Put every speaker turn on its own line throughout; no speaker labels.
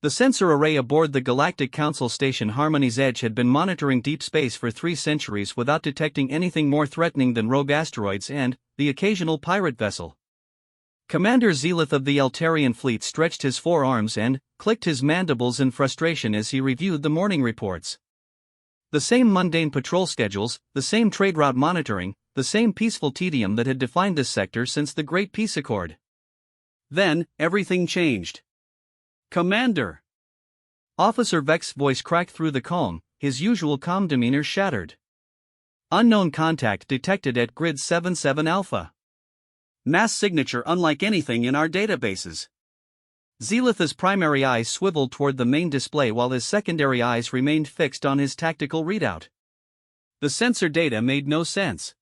The sensor array aboard the Galactic Council station Harmony's Edge had been monitoring deep space for 3 centuries without detecting anything more threatening than rogue asteroids and the occasional pirate vessel. Commander Zealoth of the Eltarian fleet stretched his forearms and clicked his mandibles in frustration as he reviewed the morning reports. The same mundane patrol schedules, the same trade route monitoring, the same peaceful tedium that had defined this sector since the Great Peace Accord. Then, everything changed. "Commander!" Officer Vex's voice cracked through the calm, his usual calm demeanor shattered. "Unknown contact detected at Grid 77 Alpha. Mass signature unlike anything in our databases." Zealoth's primary eyes swiveled toward the main display while his secondary eyes remained fixed on his tactical readout. The sensor data made no sense.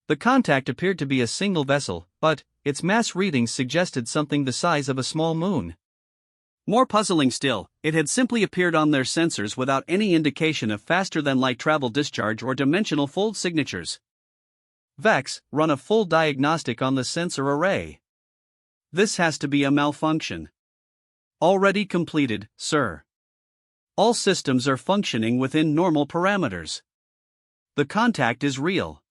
The contact appeared to be a single vessel, but its mass readings suggested something the size of a small moon. More puzzling still, it had simply appeared on their sensors without any indication of faster-than-light travel discharge or dimensional fold signatures. "Vex, run a full diagnostic on the sensor array. This has to be a malfunction." "Already completed, sir. All systems are functioning within normal parameters. The contact is real."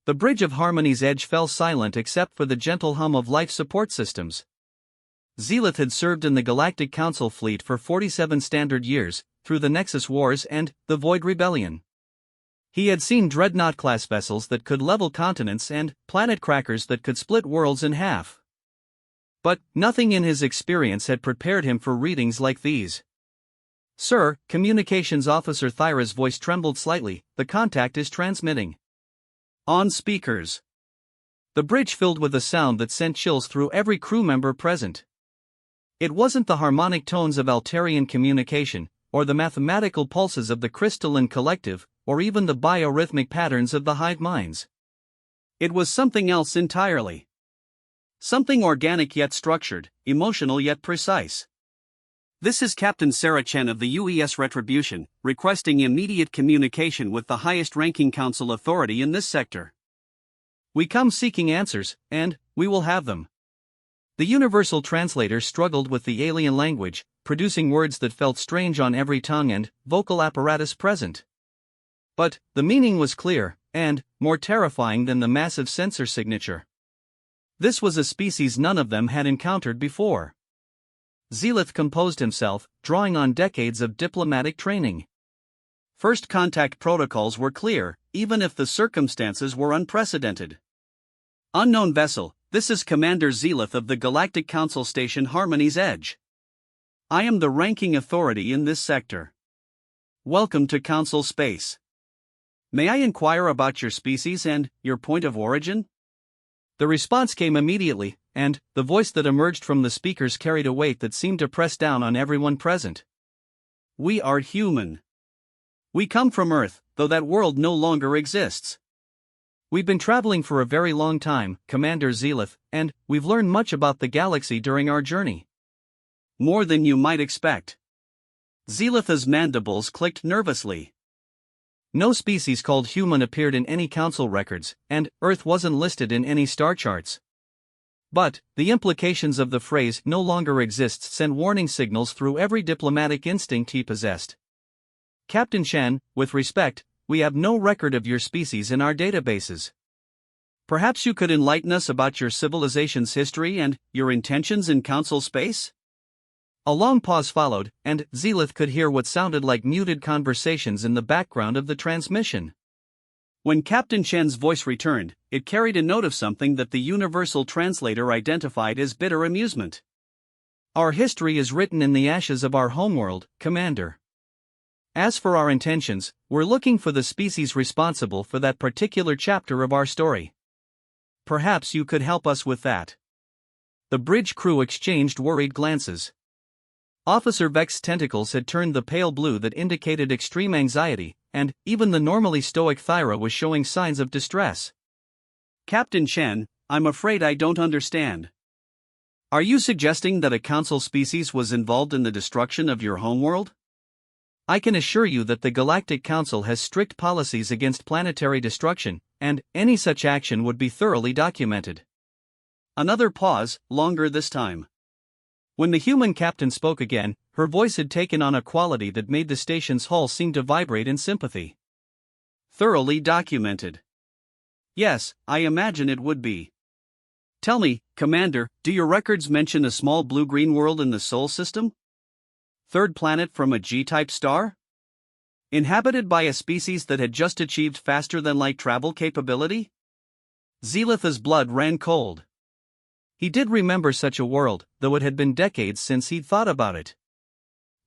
The bridge of Harmony's Edge fell silent except for the gentle hum of life support systems. Zealoth had served in the Galactic Council fleet for 47 standard years, through the Nexus Wars and the Void Rebellion. He had seen dreadnought-class vessels that could level continents and planet crackers that could split worlds in half. But nothing in his experience had prepared him for readings like these. "Sir," Communications Officer Thyra's voice trembled slightly, "the contact is transmitting." On speakers. The bridge filled with a sound that sent chills through every crew member present. It wasn't the harmonic tones of Altarian communication, or the mathematical pulses of the crystalline collective, or even the biorhythmic patterns of the hive minds. It was something else entirely. Something organic yet structured, emotional yet precise. "This is Captain Sarah Chen of the UES Retribution, requesting immediate communication with the highest-ranking council authority in this sector. We come seeking answers, and we will have them." The universal translator struggled with the alien language, producing words that felt strange on every tongue and vocal apparatus present. But the meaning was clear, and more terrifying than the massive sensor signature. This was a species none of them had encountered before. Zealoth composed himself, drawing on decades of diplomatic training. First contact protocols were clear, even if the circumstances were unprecedented. "Unknown vessel, this is Commander Zealoth of the Galactic Council Station Harmony's Edge. I am the ranking authority in this sector. Welcome to Council Space. May I inquire about your species and your point of origin?" The response came immediately, and the voice that emerged from the speakers carried a weight that seemed to press down on everyone present. "We are human. We come from Earth, though that world no longer exists. We've been traveling for a very long time, Commander Zealoth, and we've learned much about the galaxy during our journey. More than you might expect." Zealoth's mandibles clicked nervously. No species called human appeared in any council records, and Earth wasn't listed in any star charts. But the implications of the phrase "no longer exists" sent warning signals through every diplomatic instinct he possessed. "Captain Chen, with respect, we have no record of your species in our databases. Perhaps you could enlighten us about your civilization's history and your intentions in council space?" A long pause followed, and Zealoth could hear what sounded like muted conversations in the background of the transmission. When Captain Chen's voice returned, it carried a note of something that the universal translator identified as bitter amusement. "Our history is written in the ashes of our homeworld, Commander. As for our intentions, we're looking for the species responsible for that particular chapter of our story. Perhaps you could help us with that." The bridge crew exchanged worried glances. Officer Vex's tentacles had turned the pale blue that indicated extreme anxiety, and even the normally stoic Thyra was showing signs of distress. "Captain Chen, I'm afraid I don't understand. Are you suggesting that a council species was involved in the destruction of your homeworld? I can assure you that the Galactic Council has strict policies against planetary destruction, and any such action would be thoroughly documented." Another pause, longer this time. When the human captain spoke again, her voice had taken on a quality that made the station's hull seem to vibrate in sympathy. "Thoroughly documented." "Yes, I imagine it would be. Tell me, Commander, do your records mention a small blue-green world in the Sol system? Third planet from a G-type star? Inhabited by a species that had just achieved faster-than-light travel capability?" Zelitha's blood ran cold. He did remember such a world, though it had been decades since he'd thought about it.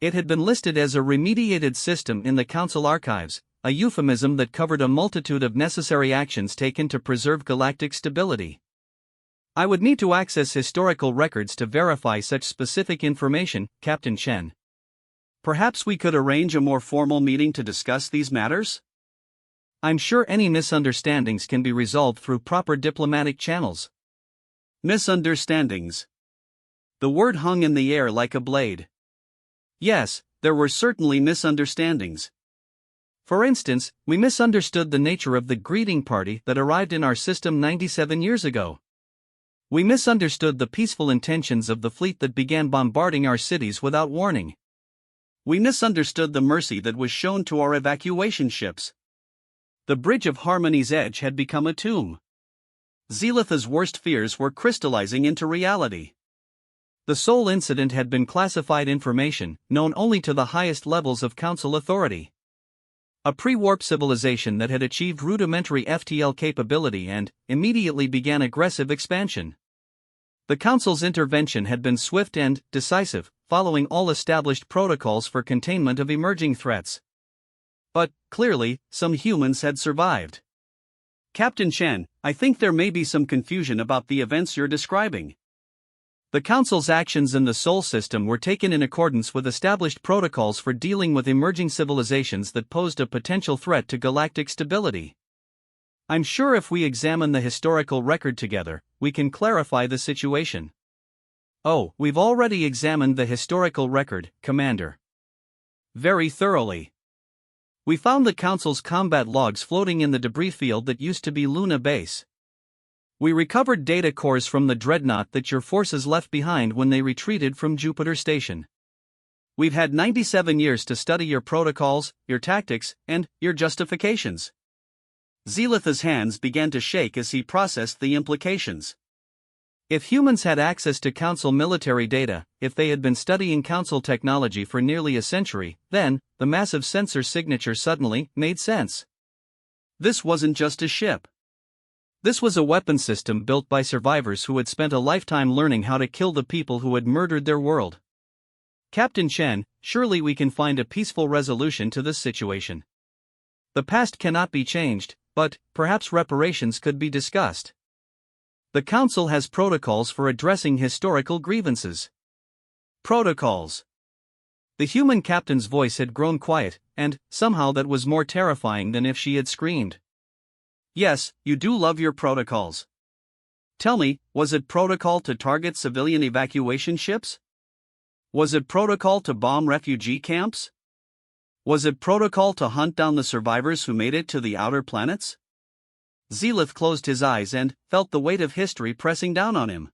It had been listed as a remediated system in the Council archives, a euphemism that covered a multitude of necessary actions taken to preserve galactic stability. "I would need to access historical records to verify such specific information, Captain Chen. Perhaps we could arrange a more formal meeting to discuss these matters? I'm sure any misunderstandings can be resolved through proper diplomatic channels." Misunderstandings. The word hung in the air like a blade. Yes, there were certainly misunderstandings. For instance, we misunderstood the nature of the greeting party that arrived in our system 97 years ago. We misunderstood the peaceful intentions of the fleet that began bombarding our cities without warning. We misunderstood the mercy that was shown to our evacuation ships. The Bridge of Harmony's edge had become a tomb. Zelitha's worst fears were crystallizing into reality. The Sol incident had been classified information, known only to the highest levels of Council authority. A pre-warp civilization that had achieved rudimentary FTL capability and immediately began aggressive expansion. The Council's intervention had been swift and decisive, following all established protocols for containment of emerging threats. But, clearly, some humans had survived. "Captain Chen, I think there may be some confusion about the events you're describing. The Council's actions in the Sol system were taken in accordance with established protocols for dealing with emerging civilizations that posed a potential threat to galactic stability. I'm sure if we examine the historical record together, we can clarify the situation." "Oh, we've already examined the historical record, Commander. Very thoroughly. We found the Council's combat logs floating in the debris field that used to be Luna Base. We recovered data cores from the dreadnought that your forces left behind when they retreated from Jupiter Station. We've had 97 years to study your protocols, your tactics, and your justifications." Zelitha's hands began to shake as he processed the implications. If humans had access to Council military data, if they had been studying Council technology for nearly a century, then the massive sensor signature suddenly made sense. This wasn't just a ship. This was a weapon system built by survivors who had spent a lifetime learning how to kill the people who had murdered their world. "Captain Chen, surely we can find a peaceful resolution to this situation. The past cannot be changed, but perhaps reparations could be discussed. The Council has protocols for addressing historical grievances." Protocols. The human captain's voice had grown quiet, and somehow that was more terrifying than if she had screamed. "Yes, you do love your protocols. Tell me, was it protocol to target civilian evacuation ships? Was it protocol to bomb refugee camps? Was it protocol to hunt down the survivors who made it to the outer planets?" Zelith closed his eyes and felt the weight of history pressing down on him.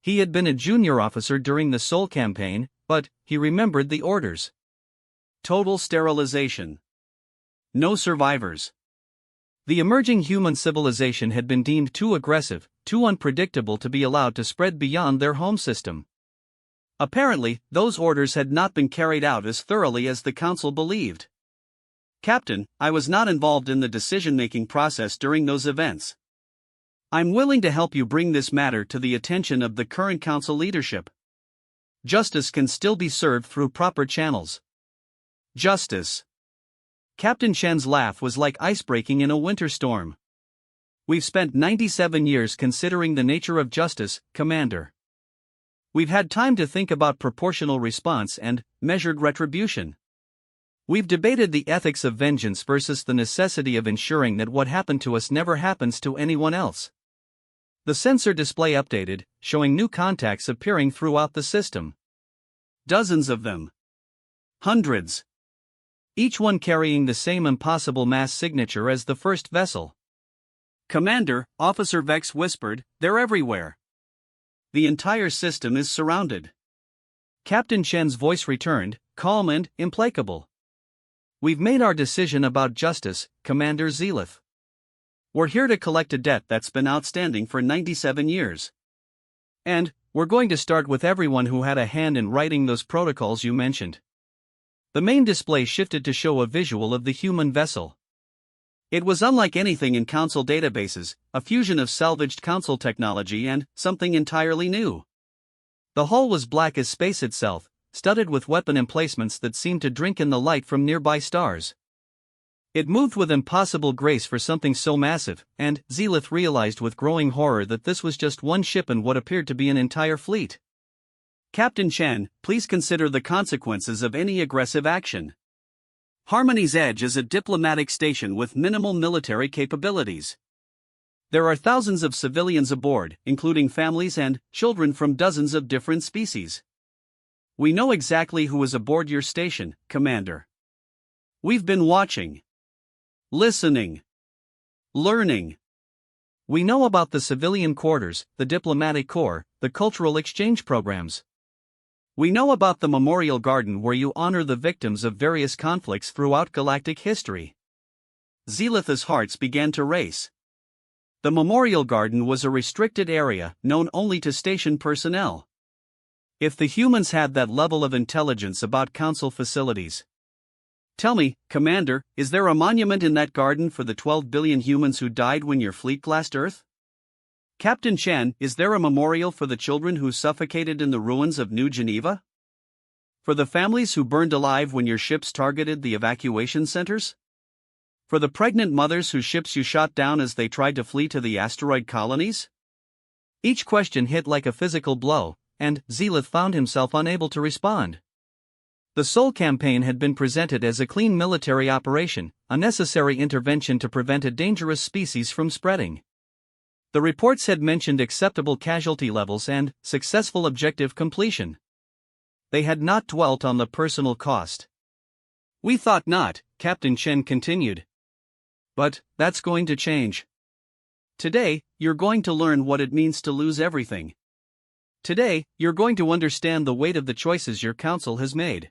He had been a junior officer during the Sol campaign, but he remembered the orders. Total sterilization. No survivors. The emerging human civilization had been deemed too aggressive, too unpredictable to be allowed to spread beyond their home system. Apparently, those orders had not been carried out as thoroughly as the Council believed. "Captain, I was not involved in the decision-making process during those events. I'm willing to help you bring this matter to the attention of the current Council leadership. Justice can still be served through proper channels." Justice. Captain Chen's laugh was like ice-breaking in a winter storm. "We've spent 97 years considering the nature of justice, Commander. We've had time to think about proportional response and measured retribution. We've debated the ethics of vengeance versus the necessity of ensuring that what happened to us never happens to anyone else." The sensor display updated, showing new contacts appearing throughout the system. Dozens of them. Hundreds. Each one carrying the same impossible mass signature as the first vessel. "Commander," Officer Vex whispered, "they're everywhere. The entire system is surrounded." Captain Shen's voice returned, calm and implacable. "We've made our decision about justice, Commander Zelith. We're here to collect a debt that's been outstanding for 97 years. And we're going to start with everyone who had a hand in writing those protocols you mentioned." The main display shifted to show a visual of the human vessel. It was unlike anything in Council databases, a fusion of salvaged Council technology and something entirely new. The hull was black as space itself, studded with weapon emplacements that seemed to drink in the light from nearby stars. It moved with impossible grace for something so massive, and Zelith realized with growing horror that this was just one ship in what appeared to be an entire fleet. "Captain Chen, please consider the consequences of any aggressive action. Harmony's Edge is a diplomatic station with minimal military capabilities. There are thousands of civilians aboard, including families and children from dozens of different species. We know exactly who is aboard your station, Commander. We've been watching, listening, learning. We know about the civilian quarters, the diplomatic corps, the cultural exchange programs. We know about the memorial garden where you honor the victims of various conflicts throughout galactic history." Zelith's hearts began to race. The memorial garden was a restricted area known only to station personnel. If the humans had that level of intelligence about Council facilities. "Tell me, Commander, is there a monument in that garden for the 12 billion humans who died when your fleet glassed Earth? Captain Chen, is there a memorial for the children who suffocated in the ruins of New Geneva? For the families who burned alive when your ships targeted the evacuation centers? For the pregnant mothers whose ships you shot down as they tried to flee to the asteroid colonies?" Each question hit like a physical blow, and Zelith found himself unable to respond. The Sol campaign had been presented as a clean military operation, a necessary intervention to prevent a dangerous species from spreading. The reports had mentioned acceptable casualty levels and successful objective completion. They had not dwelt on the personal cost. "We thought not," Captain Chen continued. "But that's going to change. Today, you're going to learn what it means to lose everything. Today, you're going to understand the weight of the choices your council has made."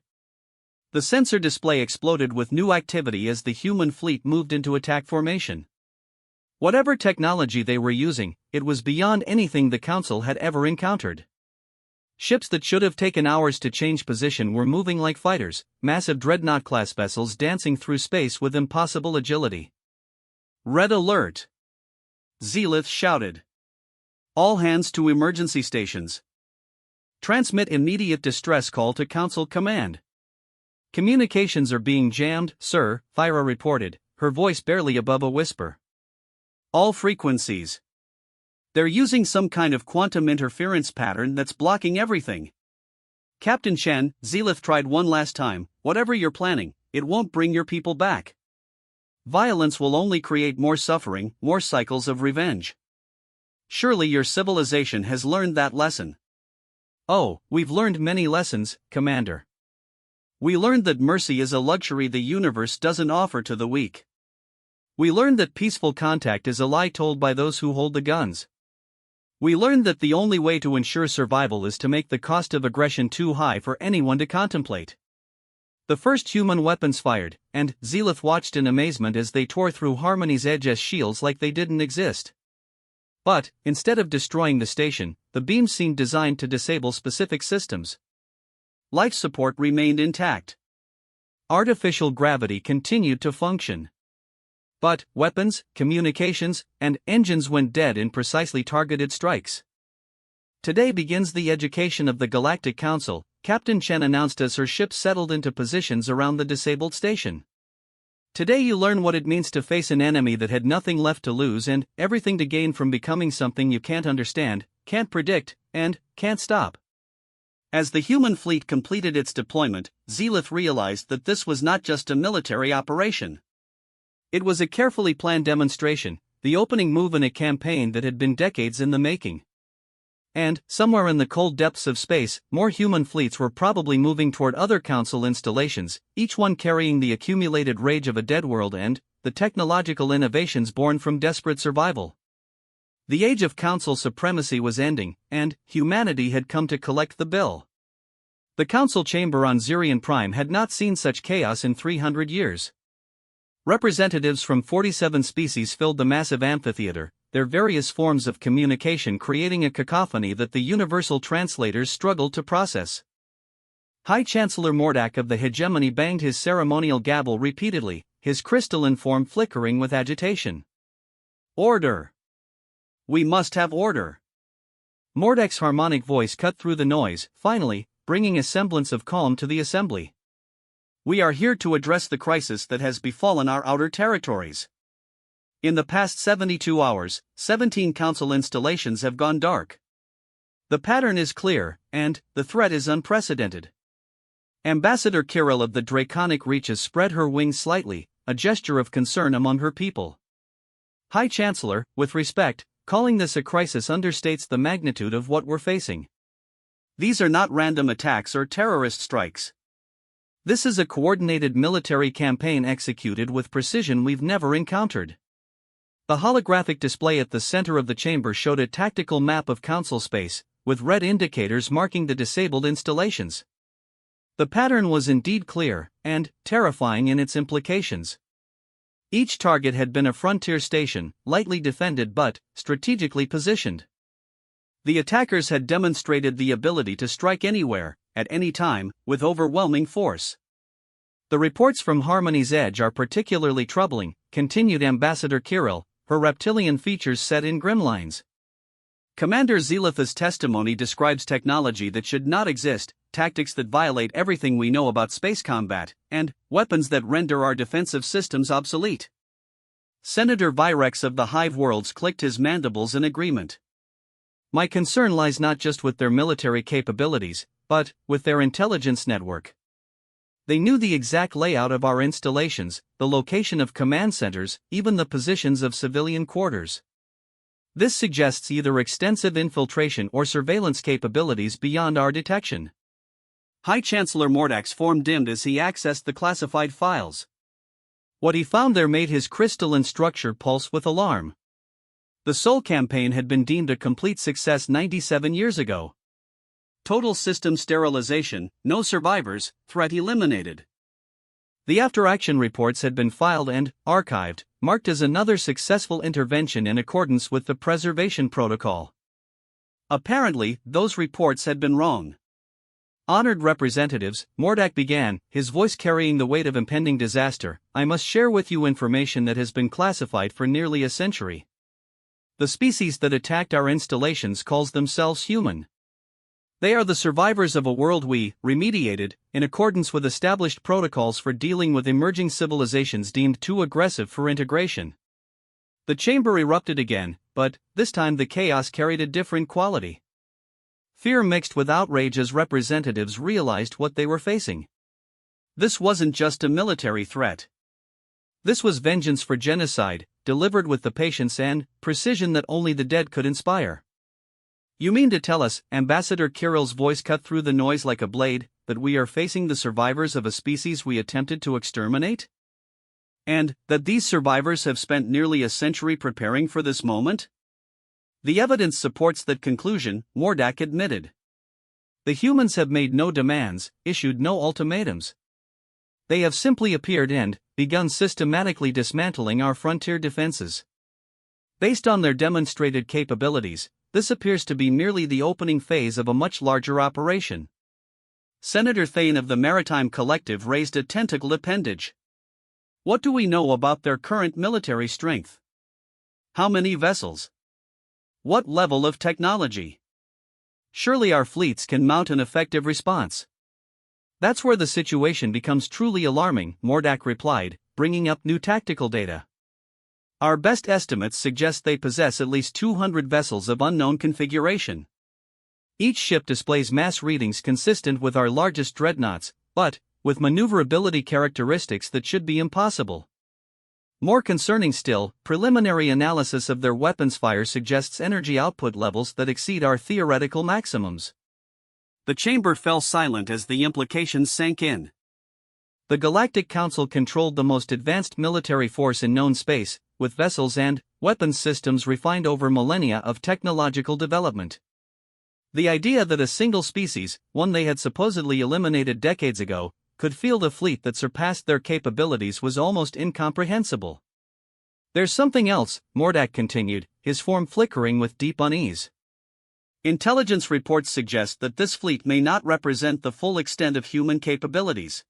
The sensor display exploded with new activity as the human fleet moved into attack formation. Whatever technology they were using, it was beyond anything the Council had ever encountered. Ships that should have taken hours to change position were moving like fighters, massive dreadnought-class vessels dancing through space with impossible agility. "Red alert!" Zelith shouted. "All hands to emergency stations. Transmit immediate distress call to Council Command. Communications are being jammed, sir," Thyra reported, her voice barely above a whisper. "All frequencies. They're using some kind of quantum interference pattern that's blocking everything. Captain Chen," Zelith tried one last time, "whatever you're planning, it won't bring your people back. Violence will only create more suffering, more cycles of revenge. Surely your civilization has learned that lesson." "Oh, we've learned many lessons, Commander. We learned that mercy is a luxury the universe doesn't offer to the weak. We learned that peaceful contact is a lie told by those who hold the guns. We learned that the only way to ensure survival is to make the cost of aggression too high for anyone to contemplate." The first human weapons fired, and Zelith watched in amazement as they tore through Harmony's Edge as shields like they didn't exist. But, instead of destroying the station, the beams seemed designed to disable specific systems. Life support remained intact. Artificial gravity continued to function. But weapons, communications, and engines went dead in precisely targeted strikes. "Today begins the education of the Galactic Council," Captain Chen announced as her ship settled into positions around the disabled station. "Today you learn what it means to face an enemy that had nothing left to lose and everything to gain from becoming something you can't understand, can't predict, and can't stop." As the human fleet completed its deployment, Zelith realized that this was not just a military operation. It was a carefully planned demonstration, the opening move in a campaign that had been decades in the making. And, somewhere in the cold depths of space, more human fleets were probably moving toward other Council installations, each one carrying the accumulated rage of a dead world and the technological innovations born from desperate survival. The age of Council supremacy was ending, and humanity had come to collect the bill. The council chamber on Zirian Prime had not seen such chaos in 300 years. Representatives from 47 species filled the massive amphitheater, their various forms of communication creating a cacophony that the universal translators struggled to process. High Chancellor Mordak of the Hegemony banged his ceremonial gavel repeatedly, his crystalline form flickering with agitation. Order! We must have order! Mordak's harmonic voice cut through the noise, finally, bringing a semblance of calm to the assembly. We are here to address the crisis that has befallen our outer territories. In the past 72 hours, 17 council installations have gone dark. The pattern is clear, and the threat is unprecedented. Ambassador Kirill of the Draconic Reaches spread her wings slightly, a gesture of concern among her people. High Chancellor, with respect, calling this a crisis understates the magnitude of what we're facing. These are not random attacks or terrorist strikes. This is a coordinated military campaign executed with precision we've never encountered. The holographic display at the center of the chamber showed a tactical map of council space, with red indicators marking the disabled installations. The pattern was indeed clear, and terrifying in its implications. Each target had been a frontier station, lightly defended but strategically positioned. The attackers had demonstrated the ability to strike anywhere, at any time, with overwhelming force. The reports from Harmony's Edge are particularly troubling, continued Ambassador Kirill, her reptilian features set in grim lines. Commander Zelitha's testimony describes technology that should not exist, tactics that violate everything we know about space combat, and weapons that render our defensive systems obsolete. Senator Virex of the Hive Worlds clicked his mandibles in agreement. My concern lies not just with their military capabilities, but with their intelligence network. They knew the exact layout of our installations, the location of command centers, even the positions of civilian quarters. This suggests either extensive infiltration or surveillance capabilities beyond our detection. High Chancellor Mordak's form dimmed as he accessed the classified files. What he found there made his crystalline structure pulse with alarm. The Sol campaign had been deemed a complete success 97 years ago. Total system sterilization, no survivors, threat eliminated. The after-action reports had been filed and archived, marked as another successful intervention in accordance with the preservation protocol. Apparently, those reports had been wrong. Honored representatives, Mordak began, his voice carrying the weight of impending disaster. I must share with you information that has been classified for nearly a century. The species that attacked our installations calls themselves human. They are the survivors of a world we remediated, in accordance with established protocols for dealing with emerging civilizations deemed too aggressive for integration. The chamber erupted again, but this time the chaos carried a different quality. Fear mixed with outrage as representatives realized what they were facing. This wasn't just a military threat. This was vengeance for genocide, delivered with the patience and precision that only the dead could inspire. You mean to tell us, Ambassador Kirill's voice cut through the noise like a blade, that we are facing the survivors of a species we attempted to exterminate? And that these survivors have spent nearly a century preparing for this moment? The evidence supports that conclusion, Mordak admitted. The humans have made no demands, issued no ultimatums. They have simply appeared and begun systematically dismantling our frontier defenses. Based on their demonstrated capabilities, this appears to be merely the opening phase of a much larger operation. Senator Thane of the Maritime Collective raised a tentacle appendage. What do we know about their current military strength? How many vessels? What level of technology? Surely our fleets can mount an effective response. That's where the situation becomes truly alarming, Mordak replied, bringing up new tactical data. Our best estimates suggest they possess at least 200 vessels of unknown configuration. Each ship displays mass readings consistent with our largest dreadnoughts, but with maneuverability characteristics that should be impossible. More concerning still, preliminary analysis of their weapons fire suggests energy output levels that exceed our theoretical maximums. The chamber fell silent as the implications sank in. The Galactic Council controlled the most advanced military force in known space, with vessels and weapons systems refined over millennia of technological development. The idea that a single species, one they had supposedly eliminated decades ago, could field a fleet that surpassed their capabilities was almost incomprehensible. There's something else, Mordak continued, his form flickering with deep unease. Intelligence reports suggest that this fleet may not represent the full extent of human capabilities.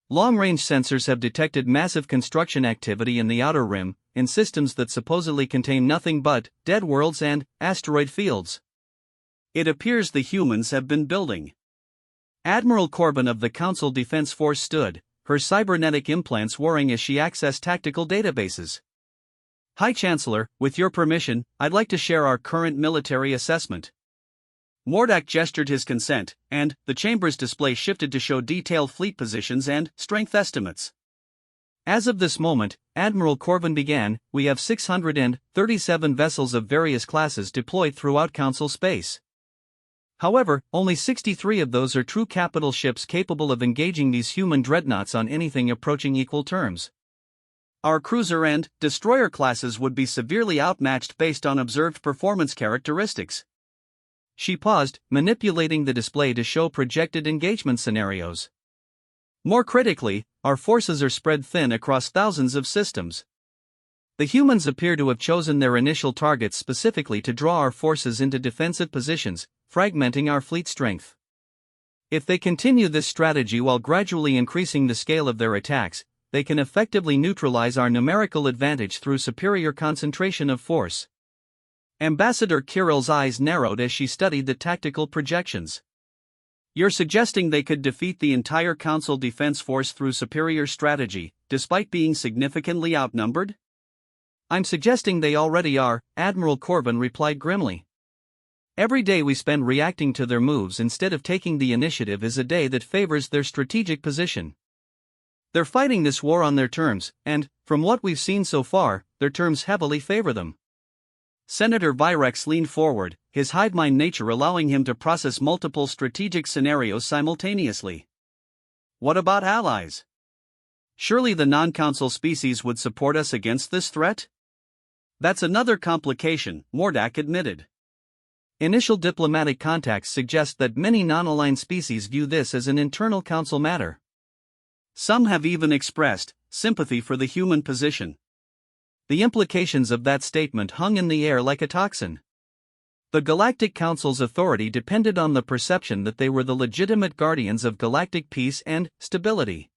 Long-range sensors have detected massive construction activity in the Outer Rim, in systems that supposedly contain nothing but dead worlds and asteroid fields. It appears the humans have been building. Admiral Corbin of the Council Defense Force stood, her cybernetic implants whirring as she accessed tactical databases. High Chancellor, with your permission, I'd like to share our current military assessment. Mordak gestured his consent, and the chamber's display shifted to show detailed fleet positions and strength estimates. As of this moment, Admiral Corbin began, we have 637 vessels of various classes deployed throughout Council space. However, only 63 of those are true capital ships capable of engaging these human dreadnoughts on anything approaching equal terms. Our cruiser and destroyer classes would be severely outmatched based on observed performance characteristics. She paused, manipulating the display to show projected engagement scenarios. More critically, our forces are spread thin across thousands of systems. The humans appear to have chosen their initial targets specifically to draw our forces into defensive positions, fragmenting our fleet strength. If they continue this strategy while gradually increasing the scale of their attacks, they can effectively neutralize our numerical advantage through superior concentration of force. Ambassador Kirill's eyes narrowed as she studied the tactical projections. You're suggesting they could defeat the entire Council Defense Force through superior strategy, despite being significantly outnumbered? I'm suggesting they already are, Admiral Corbin replied grimly. Every day we spend reacting to their moves instead of taking the initiative is a day that favors their strategic position. They're fighting this war on their terms, and, from what we've seen so far, their terms heavily favor them. Senator Virex leaned forward, his hive-mind nature allowing him to process multiple strategic scenarios simultaneously. What about allies? Surely the non-council species would support us against this threat? That's another complication, Mordak admitted. Initial diplomatic contacts suggest that many non-aligned species view this as an internal council matter. Some have even expressed sympathy for the human position. The implications of that statement hung in the air like a toxin. The Galactic Council's authority depended on the perception that they were the legitimate guardians of galactic peace and stability.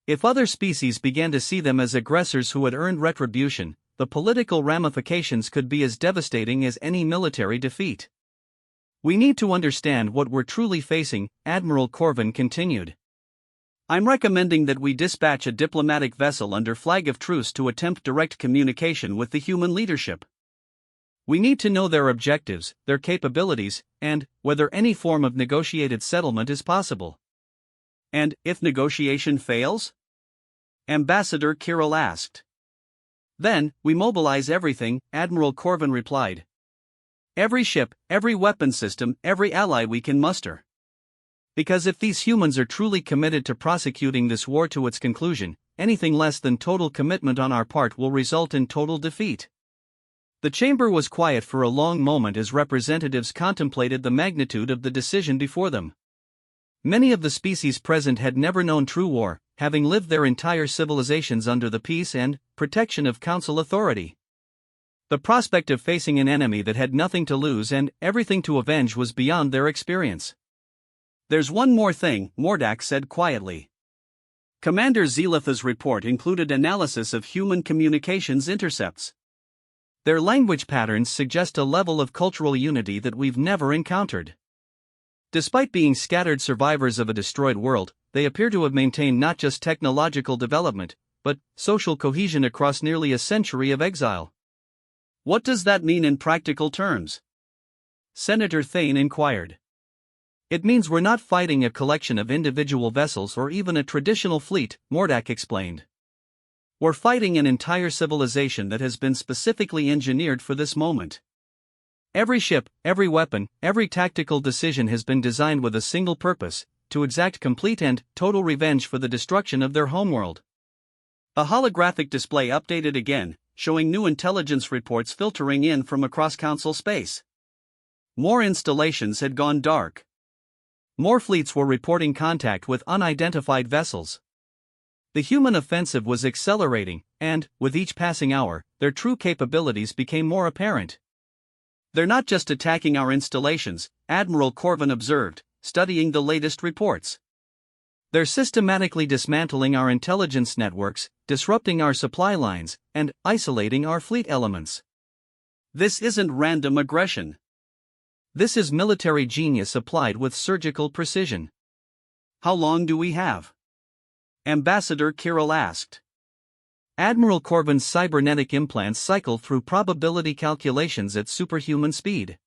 If other species began to see them as aggressors who had earned retribution, the political ramifications could be as devastating as any military defeat. We need to understand what we're truly facing, Admiral Corbin continued. I'm recommending that we dispatch a diplomatic vessel under flag of truce to attempt direct communication with the human leadership. We need to know their objectives, their capabilities, and whether any form of negotiated settlement is possible. And if negotiation fails? Ambassador Kirill asked. Then, we mobilize everything, Admiral Corbin replied. Every ship, every weapon system, every ally we can muster. Because if these humans are truly committed to prosecuting this war to its conclusion, anything less than total commitment on our part will result in total defeat. The chamber was quiet for a long moment as representatives contemplated the magnitude of the decision before them. Many of the species present had never known true war, having lived their entire civilizations under the peace and protection of council authority. The prospect of facing an enemy that had nothing to lose and everything to avenge was beyond their experience. There's one more thing, Mordak said quietly. Commander Zelitha's report included analysis of human communications intercepts. Their language patterns suggest a level of cultural unity that we've never encountered. Despite being scattered survivors of a destroyed world, they appear to have maintained not just technological development, but social cohesion across nearly a century of exile. What does that mean in practical terms? Senator Thane inquired. It means we're not fighting a collection of individual vessels or even a traditional fleet, Mordak explained. We're fighting an entire civilization that has been specifically engineered for this moment. Every ship, every weapon, every tactical decision has been designed with a single purpose, to exact complete and total revenge for the destruction of their homeworld. A holographic display updated again, showing new intelligence reports filtering in from across Council space. More installations had gone dark. More fleets were reporting contact with unidentified vessels. The human offensive was accelerating, and, with each passing hour, their true capabilities became more apparent. "They're not just attacking our installations," Admiral Corvin observed, studying the latest reports. "They're systematically dismantling our intelligence networks, disrupting our supply lines, and isolating our fleet elements. This isn't random aggression. This is military genius applied with surgical precision." "How long do we have?" Ambassador Kirill asked. Admiral Corvin's cybernetic implants cycle through probability calculations at superhuman speed.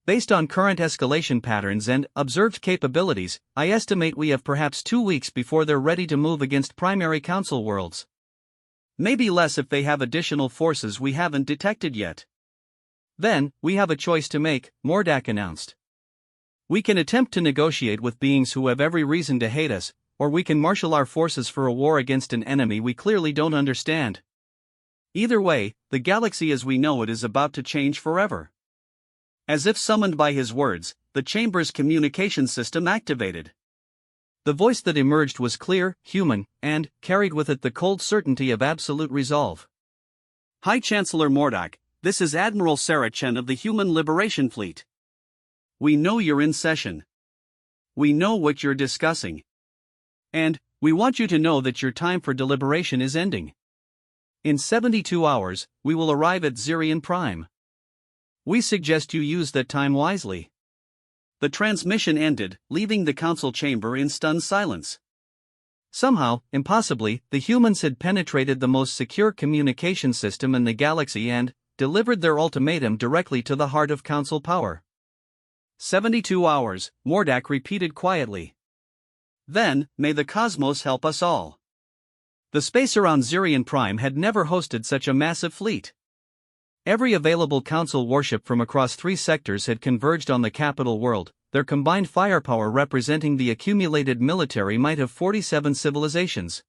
"Based on current escalation patterns and observed capabilities, I estimate we have perhaps 2 weeks before they're ready to move against primary council worlds. Maybe less if they have additional forces we haven't detected yet." "Then, we have a choice to make," Mordak announced. "We can attempt to negotiate with beings who have every reason to hate us, or we can marshal our forces for a war against an enemy we clearly don't understand. Either way, the galaxy as we know it is about to change forever." As if summoned by his words, the chamber's communication system activated. The voice that emerged was clear, human, and carried with it the cold certainty of absolute resolve. "High Chancellor Mordak, this is Admiral Saracen of the Human Liberation Fleet. We know you're in session. We know what you're discussing. And we want you to know that your time for deliberation is ending. In 72 hours, we will arrive at Zirian Prime. We suggest you use that time wisely." The transmission ended, leaving the council chamber in stunned silence. Somehow, impossibly, the humans had penetrated the most secure communication system in the galaxy and delivered their ultimatum directly to the heart of council power. 72 hours, Mordak repeated quietly. "Then, may the cosmos help us all." The space around Zirian Prime had never hosted such a massive fleet. Every available council warship from across 3 sectors had converged on the capital world, their combined firepower representing the accumulated military might of 47 civilizations.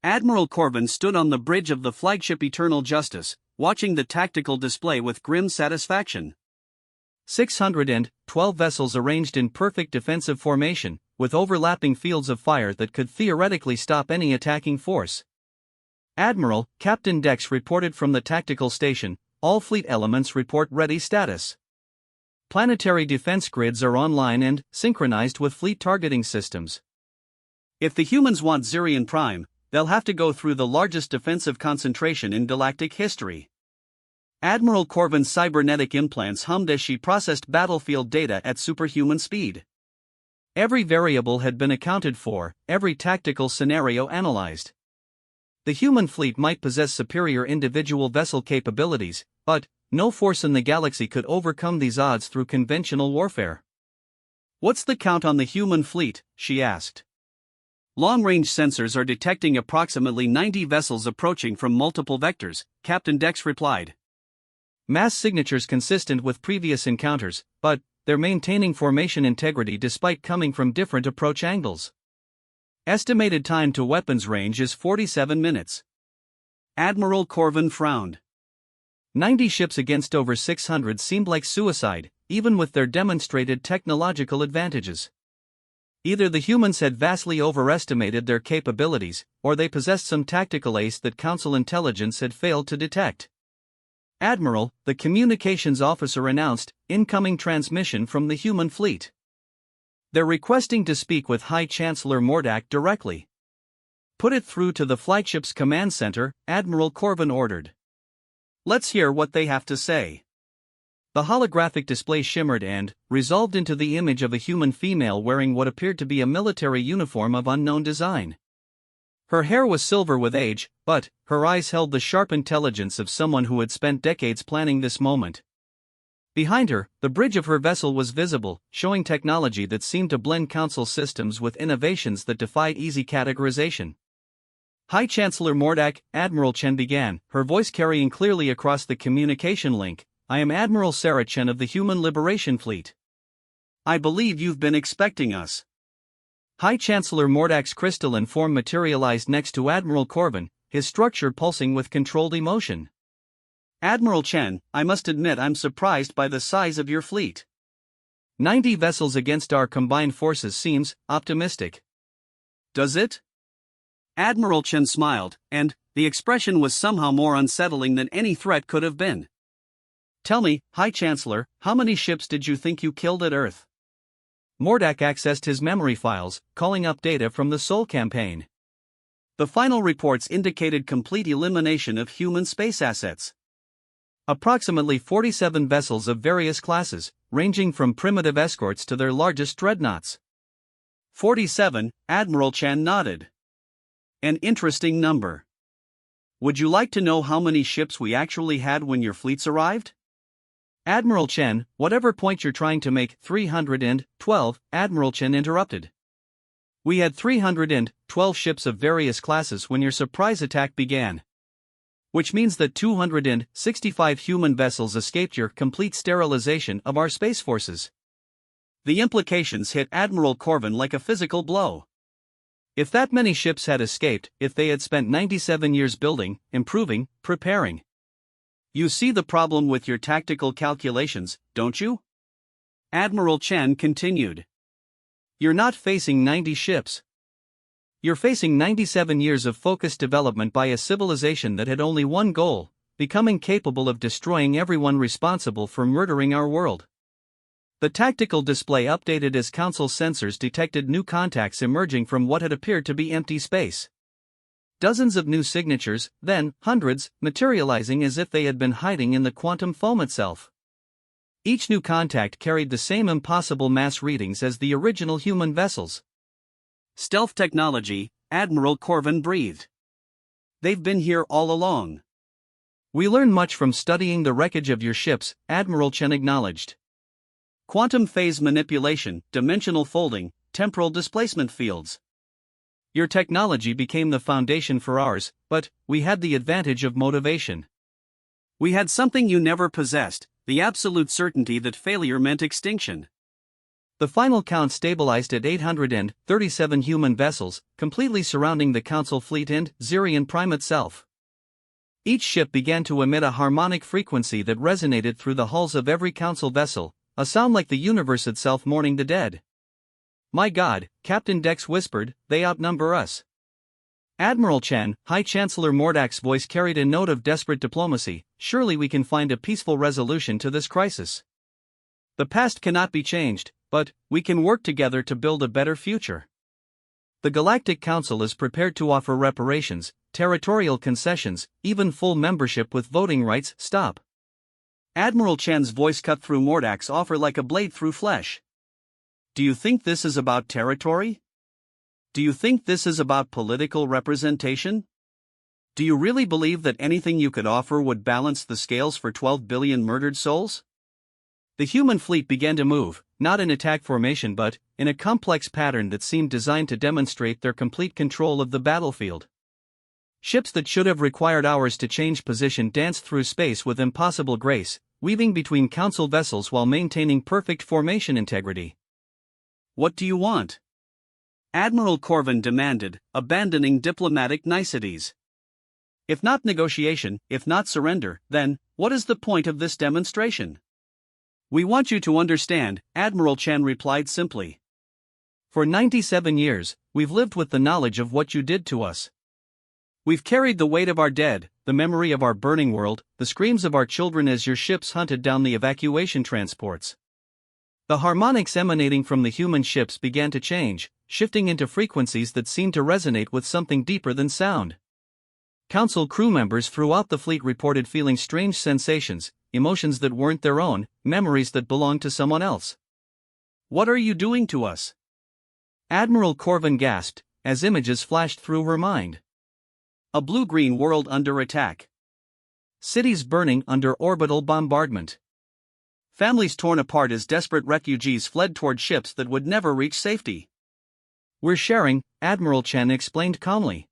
Admiral Corvin stood on the bridge of the flagship Eternal Justice, watching the tactical display with grim satisfaction. 612 vessels arranged in perfect defensive formation, with overlapping fields of fire that could theoretically stop any attacking force. "Admiral," Captain Dex reported from the tactical station, "all fleet elements report ready status. Planetary defense grids are online and synchronized with fleet targeting systems. If the humans want Zirian Prime, they'll have to go through the largest defensive concentration in galactic history." Admiral Corvin's cybernetic implants hummed as she processed battlefield data at superhuman speed. Every variable had been accounted for, every tactical scenario analyzed. The human fleet might possess superior individual vessel capabilities, but no force in the galaxy could overcome these odds through conventional warfare. "What's the count on the human fleet?" she asked. "Long-range sensors are detecting approximately 90 vessels approaching from multiple vectors," Captain Dex replied. "Mass signatures consistent with previous encounters, but they're maintaining formation integrity despite coming from different approach angles. Estimated time to weapons range is 47 minutes. Admiral Corvin frowned. 90 ships against over 600 seemed like suicide, even with their demonstrated technological advantages. Either the humans had vastly overestimated their capabilities, or they possessed some tactical ace that Council intelligence had failed to detect. "Admiral," the communications officer announced, "incoming transmission from the human fleet. They're requesting to speak with High Chancellor Mordak directly." "Put it through to the flagship's command center," Admiral Corvin ordered. "Let's hear what they have to say." The holographic display shimmered and resolved into the image of a human female wearing what appeared to be a military uniform of unknown design. Her hair was silver with age, but her eyes held the sharp intelligence of someone who had spent decades planning this moment. Behind her, the bridge of her vessel was visible, showing technology that seemed to blend council systems with innovations that defied easy categorization. "High Chancellor Mordak," Admiral Chen began, her voice carrying clearly across the communication link, "I am Admiral Saracen of the Human Liberation Fleet. I believe you've been expecting us." High Chancellor Mordak's crystalline form materialized next to Admiral Corvin, his structure pulsing with controlled emotion.
Admiral Chen, I must admit I'm surprised by the size of your fleet.
90 vessels against our combined forces seems optimistic.
Does it? Admiral Chen smiled, and the expression was somehow more unsettling than any threat could have been. Tell me, High Chancellor, how many ships did you think you killed at Earth?
Mordak accessed his memory files, calling up data from the Sol campaign.
The final reports indicated complete elimination of human space assets.
Approximately 47 vessels of various classes, ranging from primitive escorts to their largest dreadnoughts.
47, Admiral Chen nodded. An interesting number. Would you like to know how many ships we actually had when your fleets arrived?
Admiral Chen, whatever point you're trying to make, 312, Admiral Chen interrupted. We had 312 ships of various classes when your surprise attack began. Which means that 265 human vessels escaped your complete sterilization of our space forces.
The implications hit Admiral Corvin like a physical blow.
If that many ships had escaped, if they had spent 97 years building, improving, preparing.
You see the problem with your tactical calculations, don't you? Admiral Chen continued.
You're not facing 90 ships. You're facing 97 years of focused development by a civilization that had only one goal: becoming capable of destroying everyone responsible for murdering our world. The tactical display updated as Council sensors detected new contacts emerging from what had appeared to be empty space. Dozens of new signatures, then hundreds, materializing as if they had been hiding in the quantum foam itself. Each new contact carried the same impossible mass readings as the original human vessels.
Stealth technology, Admiral Corvin breathed. They've been here all along.
We learn much from studying the wreckage of your ships, Admiral Chen acknowledged.
Quantum phase manipulation, dimensional folding, temporal displacement fields.
Your technology became the foundation for ours, but we had the advantage of motivation.
We had something you never possessed, the absolute certainty that failure meant extinction.
The final count stabilized at 837 human vessels, completely surrounding the Council fleet and Zirian Prime itself. Each ship began to emit a harmonic frequency that resonated through the hulls of every Council vessel, a sound like the universe itself mourning the dead. My God, Captain Dex whispered, they outnumber us. Admiral Chen, High Chancellor Mordak's voice carried a note of desperate diplomacy. Surely we can find a peaceful resolution to this crisis. The past cannot be changed, but we can work together to build a better future. The Galactic Council is prepared to offer reparations, territorial concessions, even full membership with voting rights. Stop.
Admiral Chen's voice cut through Mordak's offer like a blade through flesh. Do you think this is about territory? Do you think this is about political representation? Do you really believe that anything you could offer would balance the scales for 12 billion murdered souls? The human fleet began to move, not in attack formation but in a complex pattern that seemed designed to demonstrate their complete control of the battlefield. Ships that should have required hours to change position danced through space with impossible grace, weaving between Council vessels while maintaining perfect formation integrity. What do you want? Admiral Corvin demanded, abandoning diplomatic niceties. If not negotiation, if not surrender, then what is the point of this demonstration? We want you to understand, Admiral Chen replied simply.
For 97 years, we've lived with the knowledge of what you did to us. We've carried the weight of our dead, the memory of our burning world, the screams of our children as your ships hunted down the evacuation transports. The harmonics emanating from the human ships began to change, shifting into frequencies that seemed to resonate with something deeper than sound. Council crew members throughout the fleet reported feeling strange sensations, emotions that weren't their own, memories that belonged to someone else.
What are you doing to us?
Admiral Corvin gasped, as images flashed through her mind.
A blue-green world under attack.
Cities burning under orbital bombardment.
Families torn apart as desperate refugees fled toward ships that would never reach safety.
We're sharing, Admiral Chen explained calmly.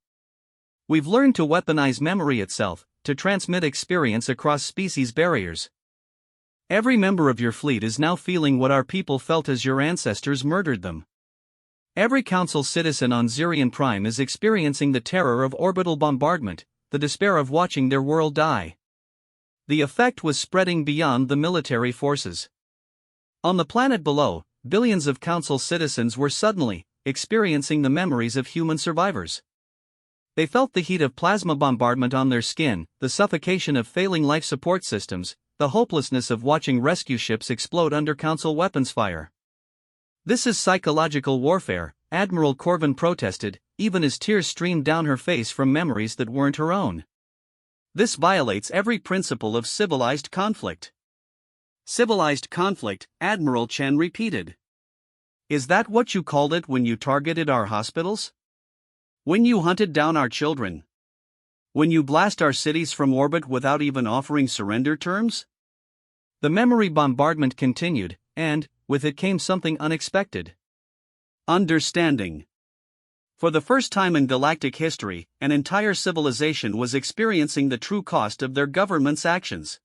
We've learned to weaponize memory itself, to transmit experience across species barriers. Every member of your fleet is now feeling what our people felt as your ancestors murdered them. Every Council citizen on Zirian Prime is experiencing the terror of orbital bombardment, the despair of watching their world die. The effect was spreading beyond the military forces. On the planet below, billions of Council citizens were suddenly experiencing the memories of human survivors. They felt the heat of plasma bombardment on their skin, the suffocation of failing life support systems, the hopelessness of watching rescue ships explode under Council weapons fire. "This is psychological warfare," Admiral Corvin protested, even as tears streamed down her face from memories that weren't her own. "This violates every principle of civilized conflict." "Civilized conflict," Admiral Chen repeated. "Is that what you called it when you targeted our hospitals? When you hunted down our children? When you blast our cities from orbit without even offering surrender terms?" The memory bombardment continued, and, with it came something unexpected. Understanding. For the first time in galactic history, an entire civilization was experiencing the true cost of their government's actions.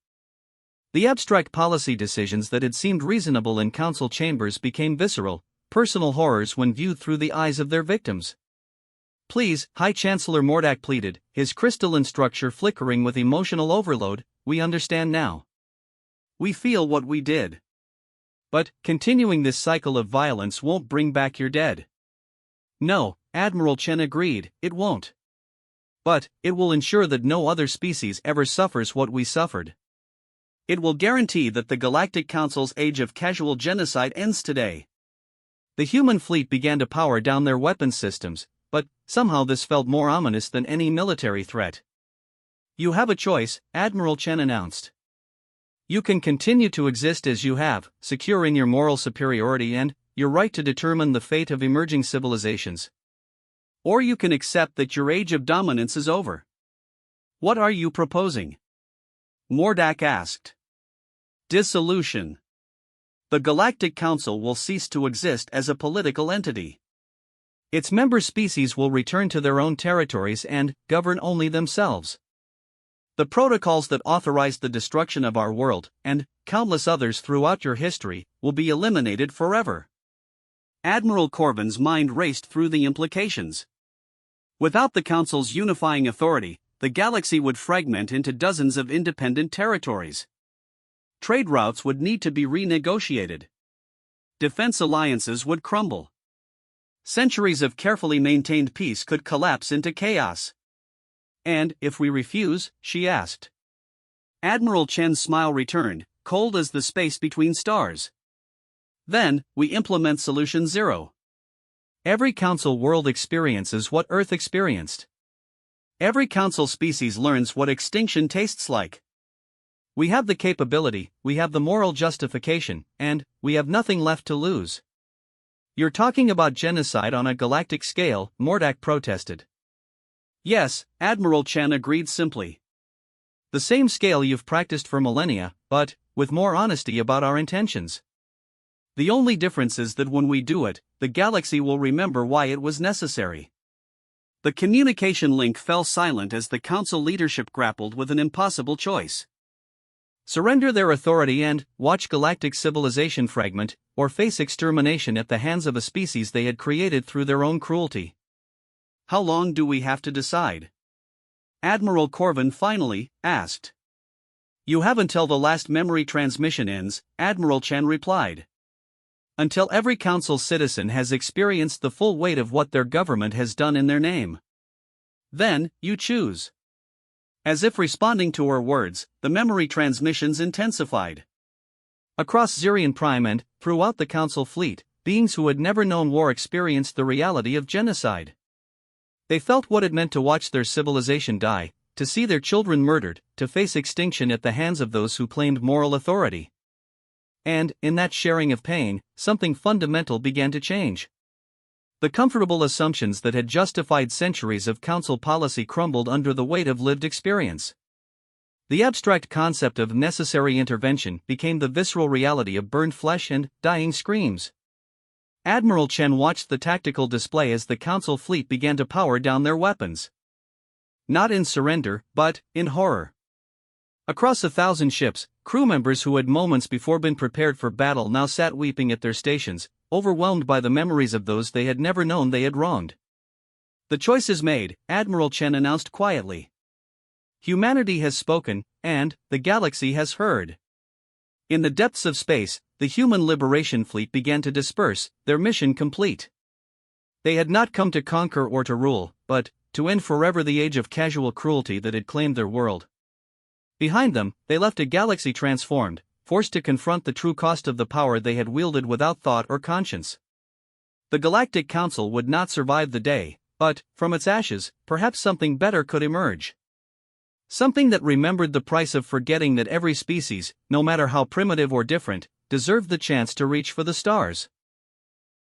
The abstract policy decisions that had seemed reasonable in council chambers became visceral, personal horrors when viewed through the eyes of their victims. "Please," High Chancellor Mordak pleaded, his crystalline structure flickering with emotional overload, "we understand now. We feel what we did. But continuing this cycle of violence won't bring back your dead." "No," Admiral Chen agreed, "it won't. But it will ensure that no other species ever suffers what we suffered. It will guarantee that the Galactic Council's age of casual genocide ends today." The human fleet began to power down their weapons systems, but somehow this felt more ominous than any military threat. "You have a choice," Admiral Chen announced. "You can continue to exist as you have, secure in your moral superiority and your right to determine the fate of emerging civilizations. Or you can accept that your age of dominance is over." "What are you proposing?" Mordak asked. "Dissolution. The Galactic Council will cease to exist as a political entity. Its member species will return to their own territories and govern only themselves. The protocols that authorized the destruction of our world, and countless others throughout your history, will be eliminated forever." Admiral Corvin's mind raced through the implications. Without the Council's unifying authority, the galaxy would fragment into dozens of independent territories. Trade routes would need to be renegotiated. Defense alliances would crumble. Centuries of carefully maintained peace could collapse into chaos. "And if we refuse?" she asked. Admiral Chen's smile returned, cold as the space between stars. "Then, we implement Solution Zero. Every Council world experiences what Earth experienced. Every Council species learns what extinction tastes like. We have the capability, we have the moral justification, and we have nothing left to lose." "You're talking about genocide on a galactic scale," Mordak protested. "Yes," Admiral Chen agreed simply. "The same scale you've practiced for millennia, but with more honesty about our intentions. The only difference is that when we do it, the galaxy will remember why it was necessary." The communication link fell silent as the Council leadership grappled with an impossible choice. Surrender their authority and watch galactic civilization fragment, or face extermination at the hands of a species they had created through their own cruelty. "How long do we have to decide?" Admiral Corvin finally asked. "You have until the last memory transmission ends," Admiral Chen replied. "Until every Council citizen has experienced the full weight of what their government has done in their name. Then, you choose." As if responding to her words, the memory transmissions intensified. Across Zirian Prime and throughout the Council fleet, beings who had never known war experienced the reality of genocide. They felt what it meant to watch their civilization die, to see their children murdered, to face extinction at the hands of those who claimed moral authority. And, in that sharing of pain, something fundamental began to change. The comfortable assumptions that had justified centuries of Council policy crumbled under the weight of lived experience. The abstract concept of necessary intervention became the visceral reality of burned flesh and dying screams. Admiral Chen watched the tactical display as the Council fleet began to power down their weapons. Not in surrender, but in horror. Across 1,000 ships, crew members who had moments before been prepared for battle now sat weeping at their stations, overwhelmed by the memories of those they had never known they had wronged. "The choice is made," Admiral Chen announced quietly. "Humanity has spoken, and the galaxy has heard.
In the depths of space, the human liberation fleet began to disperse, their mission complete. They had not come to conquer or to rule, but to end forever the age of casual cruelty that had claimed their world. Behind them, they left a galaxy transformed, forced to confront the true cost of the power they had wielded without thought or conscience. The Galactic Council would not survive the day, but, from its ashes, perhaps something better could emerge. Something that remembered the price of forgetting that every species, no matter how primitive or different, deserved the chance to reach for the stars.